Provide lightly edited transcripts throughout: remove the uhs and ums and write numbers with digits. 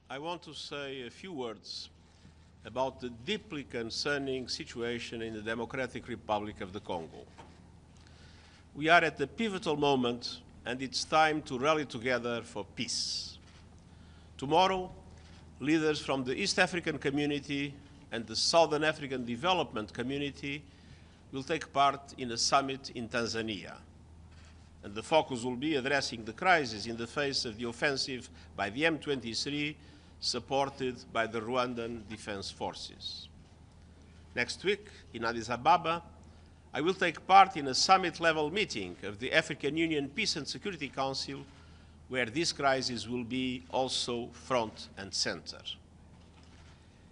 I want to say a few words about the deeply concerning situation in the Democratic Republic of the Congo. We are at a pivotal moment, and it's time to rally together for peace. Tomorrow, leaders from the East African community and the Southern African Development Community will take part in a summit in Tanzania. And the focus will be addressing the crisis in the face of the offensive by the M23, supported by the Rwandan Defense Forces. Next week, in Addis Ababa, I will take part in a summit-level meeting of the African Union Peace and Security Council, where this crisis will be also front and center.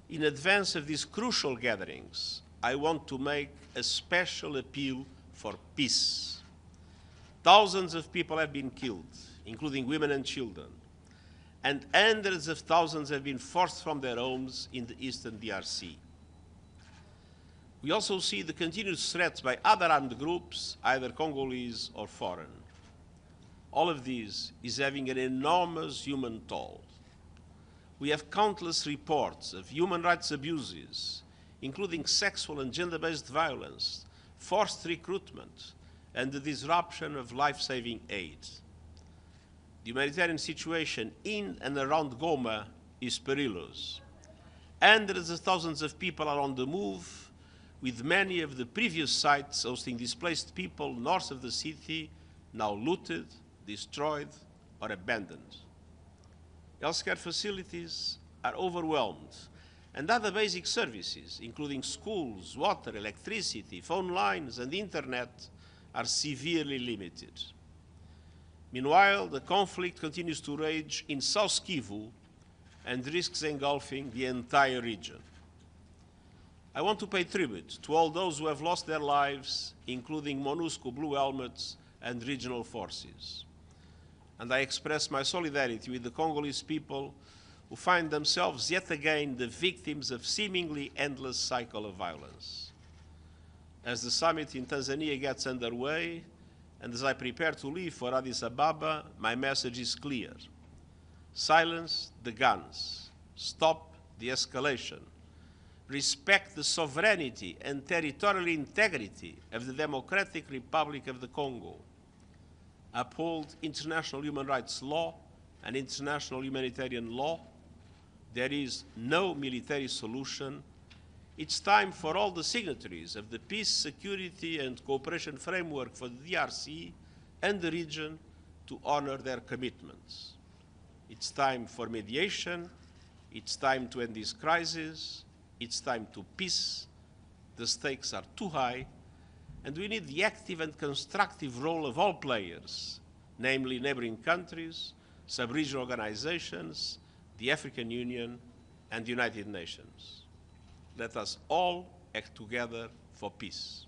In advance of these crucial gatherings, I want to make a special appeal for peace. Thousands of people have been killed, including women and children, and hundreds of thousands have been forced from their homes in the eastern DRC. We also see the continued threats by other armed groups, either Congolese or foreign. All of this is having an enormous human toll. We have countless reports of human rights abuses, including sexual and gender-based violence, forced recruitment, and the disruption of life-saving aid. The humanitarian situation in and around Goma is perilous. Hundreds of thousands of people are on the move, with many of the previous sites hosting displaced people north of the city now looted, destroyed, or abandoned. Healthcare facilities are overwhelmed, and other basic services, including schools, water, electricity, phone lines, and internet, are severely limited. Meanwhile, the conflict continues to rage in South Kivu and risks engulfing the entire region. I want to pay tribute to all those who have lost their lives, including MONUSCO Blue Helmets and regional forces. And I express my solidarity with the Congolese people who find themselves yet again the victims of seemingly endless cycle of violence. As the summit in Tanzania gets underway, and as I prepare to leave for Addis Ababa, my message is clear. Silence the guns. Stop the escalation. Respect the sovereignty and territorial integrity of the Democratic Republic of the Congo. Uphold international human rights law and international humanitarian law. There is no military solution. It's time for all the signatories of the Peace, Security and Cooperation Framework for the DRC and the region to honor their commitments. It's time for mediation. It's time to end this crisis. It's time to peace. The stakes are too high, and we need the active and constructive role of all players, namely neighboring countries, sub-regional organizations, the African Union, and the United Nations. Let us all act together for peace.